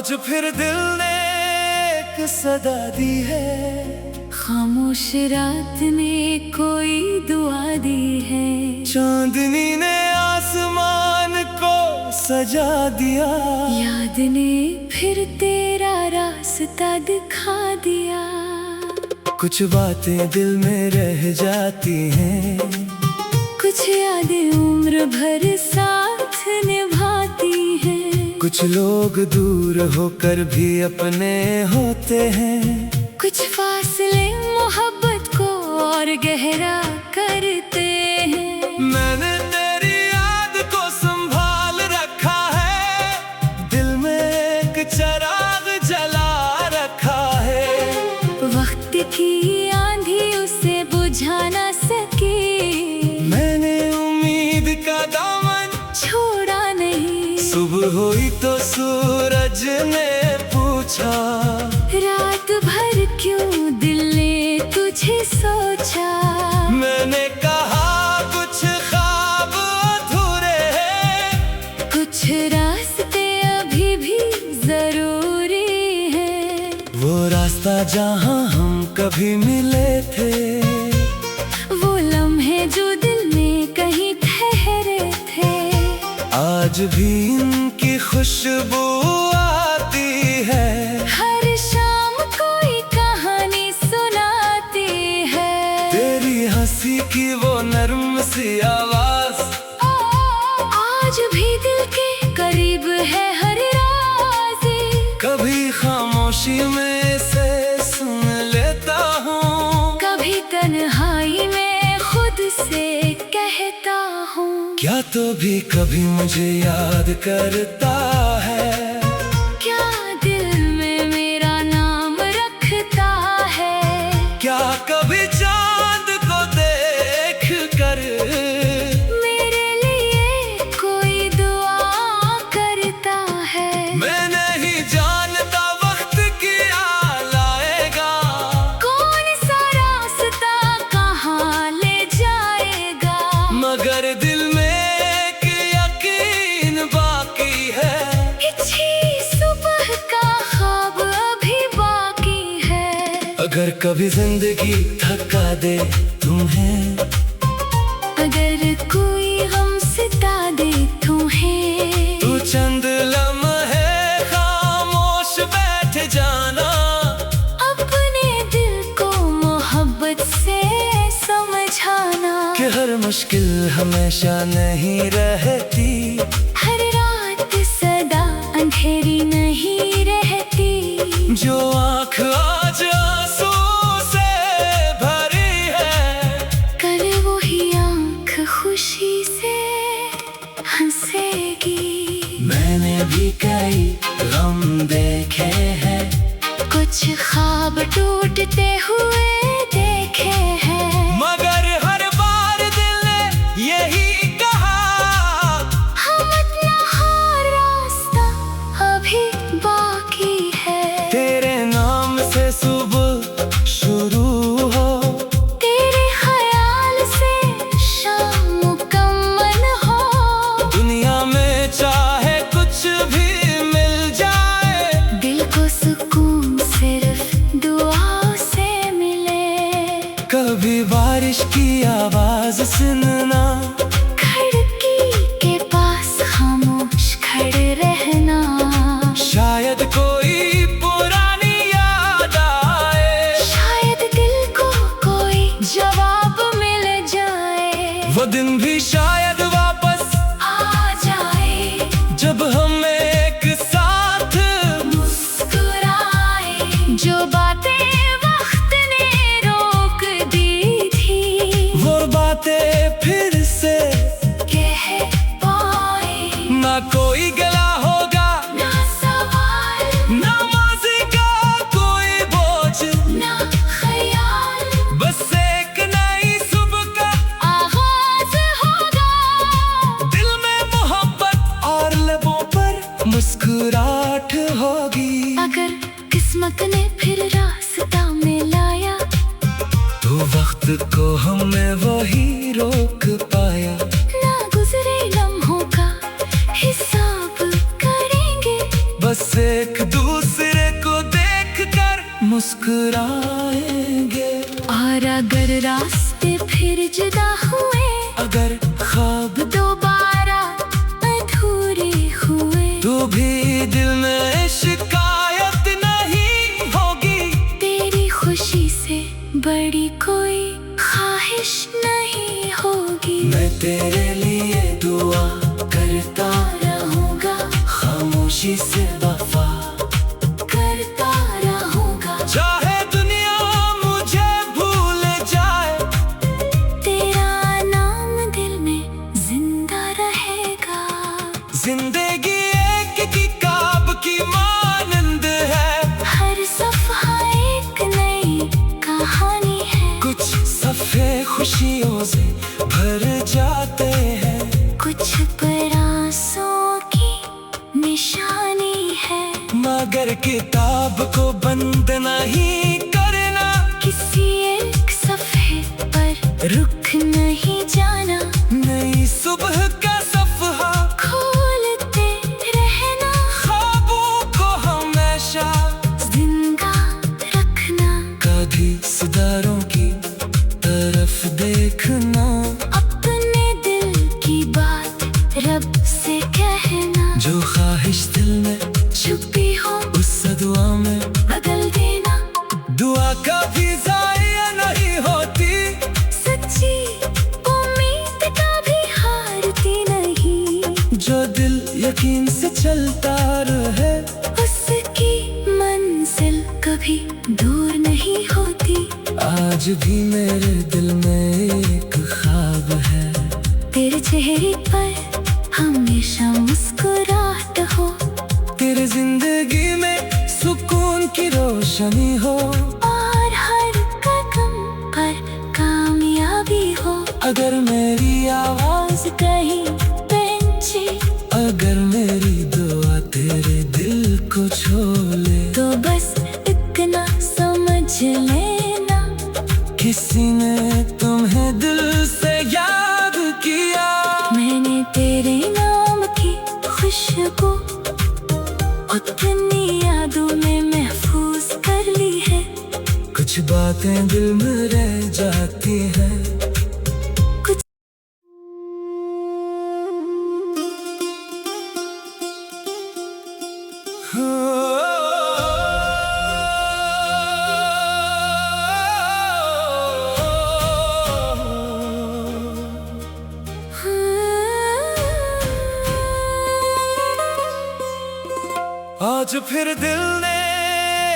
आज फिर दिल ने एक सदा दी है, खामोश रात ने कोई दुआ दी है। चांदनी ने आसमान को सजा दिया, याद ने फिर तेरा रास्ता दिखा दिया। कुछ बातें दिल में रह जाती हैं, कुछ यादें उम्र भर साथ निभाती हैं। कुछ लोग दूर होकर भी अपने होते हैं, कुछ फासले मोहब्बत को और गहरा करते हैं। मैंने तेरी याद को संभाल रखा है, दिल में एक चिराग जला रखा है। वक्त की आंधी उसे बुझा न सकी, मैंने उम्मीद का दामन छोड़ा नहीं। सुबह हुई तो सूरज ने पूछा, रात भर क्यों दिल ने तुझे सोचा। मैंने कहा कुछ ख्वाब अधूरे हैं, कुछ रास्ते अभी भी जरूरी है। वो रास्ता जहाँ हम कभी मिले थे, वो लम्हे जो दिल में कहीं ठहरे थे। आज भी इनकी खुशबू आती है, हर शाम कोई कहानी सुनाती है। तेरी हंसी की वो नर्म सी आवाज आज भी दिल के करीब है हर राज। कभी खामोशी में से सुन लेता हूँ, कभी तन्हाई में खुद से कहता हूँ। क्या तो भी कभी मुझे याद करता है, क्या दिल में मेरा नाम रखता है। क्या कभी चांद को देख कर मेरे लिए कोई दुआ करता है। मैं नहीं जानता वक्त क्या लाएगा, कौन सा रास्ता कहाँ ले जाएगा। मगर दिल में एक यकीन बाकी है, पिछली सुबह का ख्वाब अभी बाकी है। अगर कभी जिंदगी थका दे तुम्हें, अगर कोई गम सिता दे तुम्हें, तू चंद लम्हे खामोश बैठ जाना। अपने दिल को मोहब्बत से समझाना। कि हर मुश्किल हमेशा नहीं रहती, हर रात सदा अंधेरी नहीं रहती। जो आँख आज आंसू से भरी है, कल वही आँख खुशी से हंसेगी। मैंने भी कई गम देखे हैं, कुछ ख्वाब टूटते हुए देखे हैं। मगर हर बार दिल ने यही कहा, हम अपना हर रास्ता अभी बाकी है। तेरे नाम से सुबह शुरू हो, तेरे ख्याल से शाम मुकम्मल हो। दुनिया में चाहे कुछ भी मिल जाए, दिल को सुकून सिर्फ दुआओं से मिले। कभी बारिश की आवाज सुनना, खिड़की के पास खामोश खड़े रहना। शायद कोई पुरानी याद आए, शायद दिल को कोई जवाब मिल जाए। वो दिन भी शायद वापस आ जाए जब हम एक साथ मुस्कुराए। जो बातें वक्त ने रोक दी थी, वो बातें फिर से कह पाए। ना कोई गला होगा, ना सवाल, ना माज़ी का कोई बोझ, ना ख्याल। बस एक नई सुबह का आगाज होगा। दिल में मोहब्बत और लबों पर मुस्कुराहट होगी। अगर किस्मत ने फिर रास्ता में लाया, तो वक्त को हमें वही रोक पाया। ना गुजरे लम्हों का हिसाब करेंगे। बस एक मुस्कुराएंगे। और अगर रास्ते फिर जुदा हुए, अगर ख्वाब दोबारा अधूरे हुए, तो भी दिल में शिकायत नहीं होगी। तेरी खुशी से बड़ी कोई ख्वाहिश नहीं होगी। मैं तेरे लिए दुआ करता रहूंगा, खामोशी से वफा करता रहूंगा। चाहे दुनिया मुझे भूल जाए, तेरा नाम दिल में जिंदा रहेगा। जिंदगी एक किताब की मानंद है, हर सफ़ा एक नई कहानी है। कुछ सफ़े खुशियों से भर जाते हैं, कुछ प्रयासों की निशानी है। मगर किताब को बंद नहीं करना, किसी एक सफ़े पर रुक नहीं जाना। नई सुबह का सफ़हा खोलते रहना, ख्वाबों को हमेशा जिंदा रखना। कभी सितारों की तरफ देखना, अपने दिल की बात रब से कहना। जो ख्वाहिश दिल में छुपी हो उस दुआ में बदल देना। दुआ कभी ज़ाया नहीं होती, सच्ची उम्मीद कभी हारती नहीं। जो दिल यकीन से चलता रहे, उसकी मंजिल कभी दूर नहीं होती। आज भी मेरे दिल में एक ख्वाब है, तेरे चेहरे पर हमेशा मुस्कुराहट हो। तेरे जिंदगी में सुकून की रोशनी हो। और हर कदम पर कामयाबी हो। अगर मेरी आवाज कहीं पहुंचे, अगर मेरी दुआ तेरे दिल को छू ले, तो बस इतना समझ लेना, किसी ने तुम्हें दिल से याद किया। मैंने तेरे नाम की खुशबू अपनी यादों में महफूज कर ली है। कुछ बातें दिल में रह जाती हैं, कुछ आज फिर दिल ने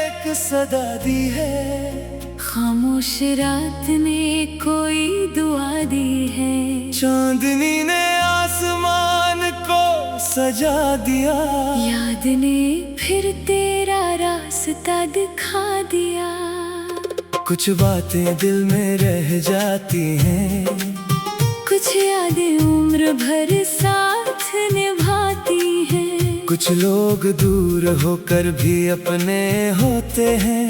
एक सदा दी है, खामोश रात ने कोई दुआ दी है। चांदनी ने आसमान को सजा दिया। याद ने फिर तेरा रास्ता दिखा दिया। कुछ बातें दिल में रह जाती हैं, कुछ यादें उम्र भर साथ निभाती हैं। कुछ लोग दूर होकर भी अपने होते हैं।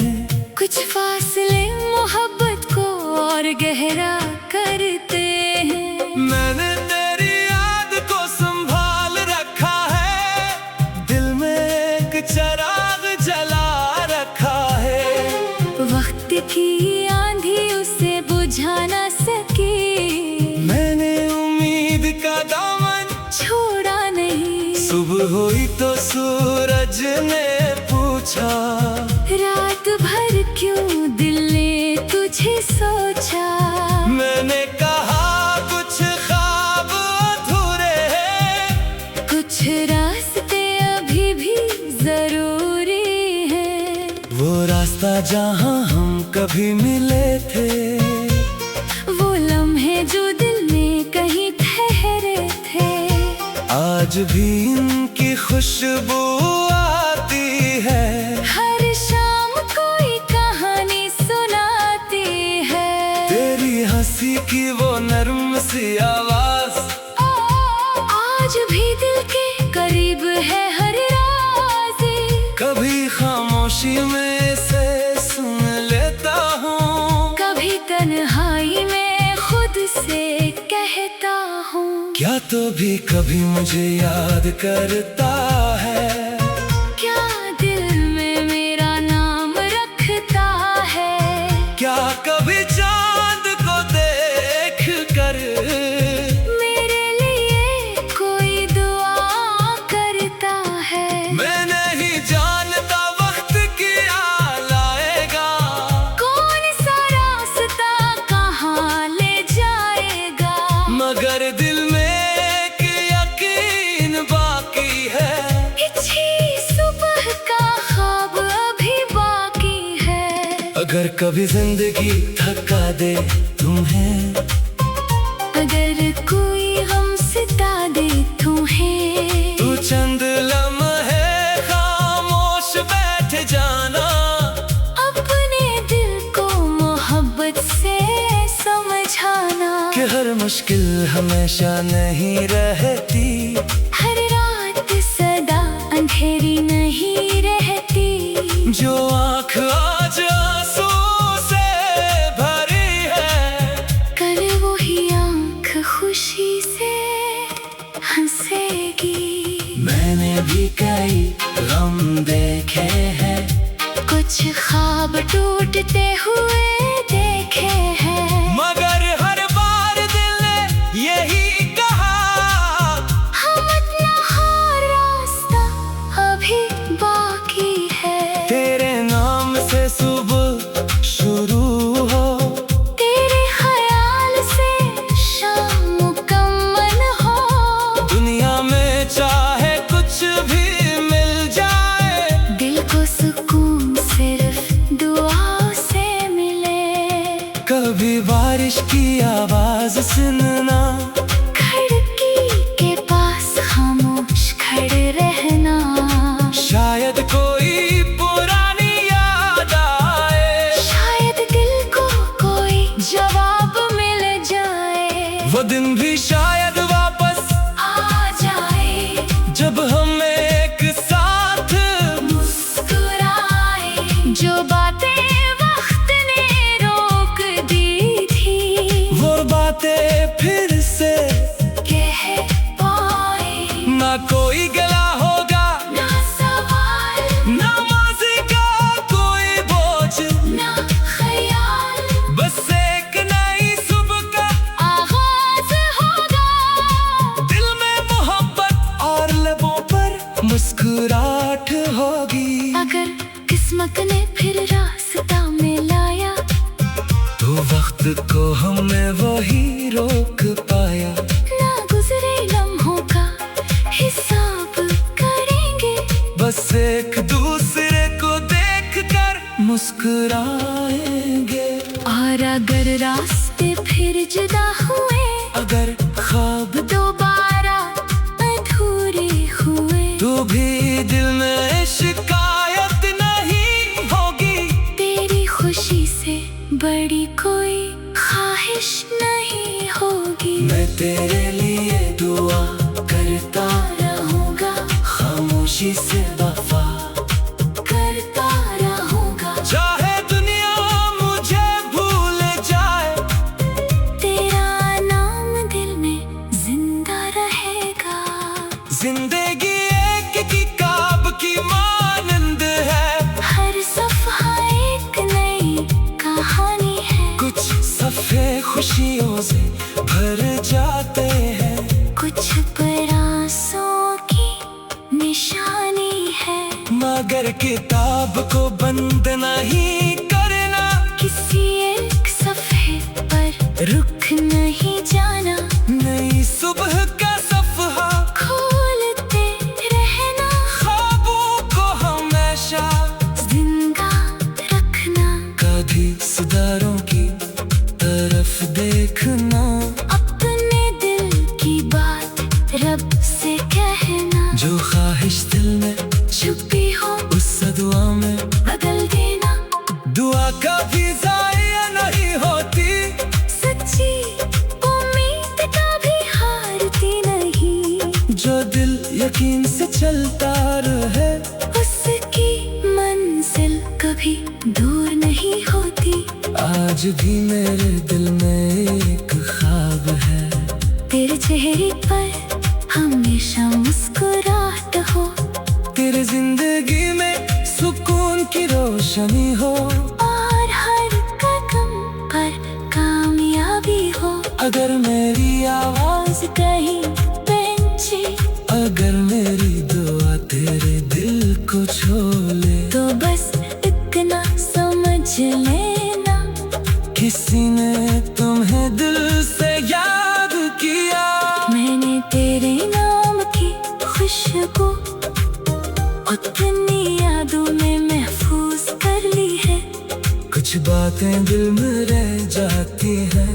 कुछ फासले मोहब्बत को और गहरा करते हैं। मैंने तेरी याद को संभाल रखा है, दिल में एक चिराग जला रखा है। वक्त की आंधी उसे बुझा न सकी, मैंने उम्मीद का दामन छोड़ा नहीं। सुबह हुई तो सूरज ने पूछा, रात भर क्यों दिल ने तुझे सोचा। मैंने कहा कुछ ख्वाब अधूरे हैं, कुछ रास्ते अभी भी जरूरी हैं। वो रास्ता जहाँ हम कभी मिले थे, वो लम्हे जो दिल में कहीं ठहरे थे। आज भी इनकी खुशबू आती है। हर शाम कोई कहानी सुनाती है। तेरी हंसी की वो नर्म सी आवाज आज भी दिल के करीब है हर राज़। कभी खामोशी में से सुन लेता हूँ, कभी तन्हाई में खुद से कहता हूँ। क्या तो भी कभी मुझे याद करता है। क्या दिल में मेरा नाम रखता मगर दिल में एक यकीन बाकी है। अच्छी सुबह का ख्वाब अभी बाकी है। अगर कभी जिंदगी थका दे तुम्हें, अगर कोई गम सिता दे तुम्हें, तू चंद लम्हे खामोश बैठ जाना। अपने दिल को मोहब्बत से समझाना कि हर मुश्किल हमेशा नहीं रहती, हर रात सदा अंधेरी नहीं रहती। जो आँख आज आंसू से भरी है, कल वही आँख खुशी से हंसेगी। मैंने भी कई गम देखे हैं, कुछ ख्वाब टूटते हुए देखे हैं, मगर हर बार दिल ने यही कहा, हम अपना हर रास्ता अभी बाकी है। तेरे नाम से सुबह शुरू हो, तेरे ख्याल से शाम मुकम्मल हो। दुनिया में चाहे कुछ भी मिल जाए, दिल को सुकून सिर्फ दुआओं से मिले। कभी बारिश की आवाज सुनना, खिड़की के पास खामोश खड़े रहना। शायद कोई पुरानी याद आए, शायद दिल को कोई जवाब मिल जाए। वो दिन भी शायद वापस आ जाए जब हम एक साथ, मुस्कुराए। जो बातें वक्त ने रोक दी थी, वो बातें फिर से कह पाए। ना कोई गला होगा, ना सवाल, ना माजी का कोई बोझ, ना ख्याल, बस एक नई सुबह का आगाज होगा। दिल में मोहब्बत और लबों पर मुस्कुराहट होगी। अगर किस्मत ने फिर रास्ता में लाया, तो वक्त को हमने वही रोक पाया। ना गुजरे लम्हों का हिसाब करेंगे, बस एक दूसरे को देखकर मुस्कुराएंगे। और अगर रास्ते फिर जुदा हुए, अगर ख्वाब दोबारा अधूरे हुए, तो भी दिल में शिकायत नहीं होगी। तेरी खुशी से बड़ी कोई ख्वाहिश नहीं होगी। मैं तेरे लिए दुआ करता रहूंगा, खामोशी से वफा करता रहूंगा। चाहे दुनिया मुझे भूल जाए, तेरा नाम दिल में जिंदा रहेगा। जिंदगी एक किताब की मानंद है, हर सफ़ा एक नई कहानी है। कुछ सफ़े खुशियों से भर जाते हैं, कुछ प्रयासों की निशानी है। मगर किताब को बंद नहीं करना, किसी एक सफ़े पर रुक नहीं जाना। नई सुबह का सफ़हा खोलते रहना, ख्वाबों को हमेशा जिंदा रखना। कभी सितारों की तरफ देखना, अपने दिल की बात रब से कहना। जो ख्वाहिश दिल में छुपी हो उस दुआ में बदल देना। दुआ कभी ज़ाया नहीं होती, सच्ची उम्मीद कभी हारती नहीं। जो दिल यकीन से चलता रहे, उसकी मंजिल कभी दूर नहीं होती। आज भी मेरे दिल में एक ख्वाब है, तेरे चेहरे पर हमेशा मुस्कुराहट हो। तेरे जिंदगी में सुकून की रोशनी हो, और हर कदम पर कामयाबी हो। अगर मेरी आवाज कहीं पहुंचे, अगर मेरी दुआ तेरे दिल को छू ले, तो बस इतना समझ लेना, किसी ने तुम्हें दिल से याद किया। बातें दिल में रह जाती हैं।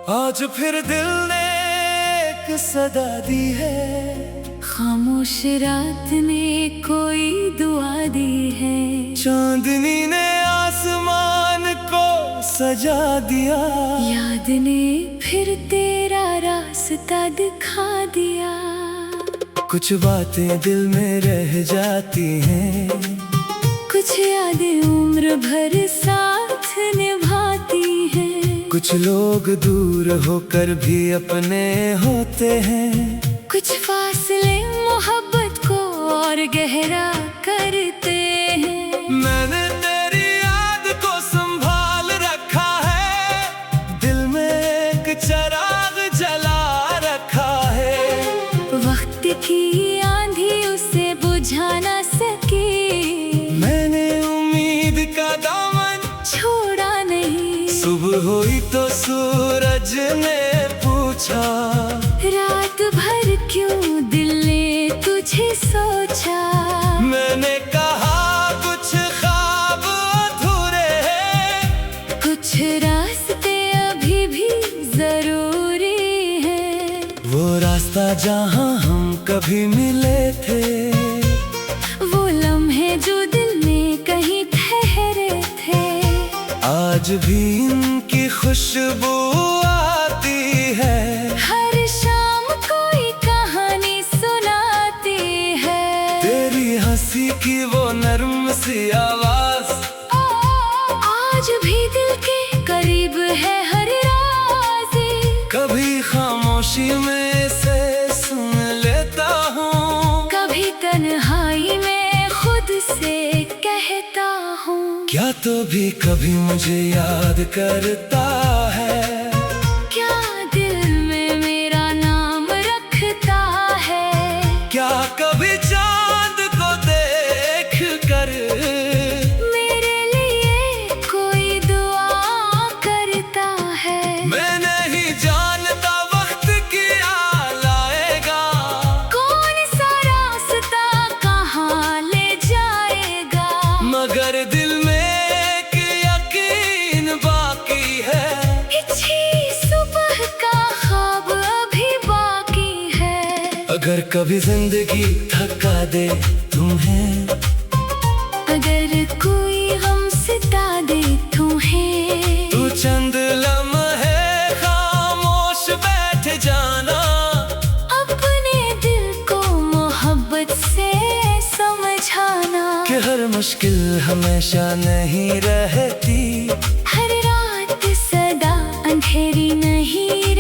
आज फिर दिल ने एक सदा दी है, खामोश रात ने कोई दुआ दी है। चांदनी ने आसमान को सजा दिया, याद ने फिर तेरा रास्ता दिखा दिया। कुछ बातें दिल में रह जाती हैं, कुछ यादें उम्र भर साथ निभाती हैं। कुछ लोग दूर होकर भी अपने होते हैं, कुछ फासले मोहब्बत को और गहरा करते हैं। मैंने तेरी याद को संभाल रखा है, दिल में एक चिराग जला रखा है। वक्त की आंधी उसे बुझा न सकी, मैंने उम्मीद का दामन छोड़ा नहीं। सुबह हुई तो सूरज ने पूछा, रात भर क्यों दिल ने तुझे सोचा। मैंने कहा कुछ ख्वाब अधूरे हैं, कुछ रास्ते अभी भी जरूरी हैं। वो रास्ता जहाँ हम कभी मिले थे, वो लम्हे जो दिल में कहीं ठहरे थे। आज भी इनकी खुशबू आती है, हर शाम कोई कहानी सुनाती है। तेरी हंसी की वो नर्म सी आवाज आज भी दिल के करीब है हर राज। कभी खामोशी में से सुन लेता हूँ, कभी तन्हाई में खुद से कहता हूँ। क्या तो भी कभी मुझे याद करता है, क्या दिल में मेरा नाम रखता है। क्या कभी चांद को देख कर मेरे लिए कोई दुआ करता है। मैं नहीं जानता वक्त क्या लाएगा, कौन सा रास्ता कहाँ ले जाएगा। मगर दिल में एक यकीन बाकी है, पिछली सुबह का ख्वाब अभी बाकी है। अगर कभी जिंदगी थका दे तुम्हें, अगर कोई गम सिता दे तुम्हें, तू चंद लम्हे खामोश बैठ जाना। अपने दिल को मोहब्बत से समझाना। कि हर मुश्किल हमेशा नहीं रहती, हर रात सदा अंधेरी नहीं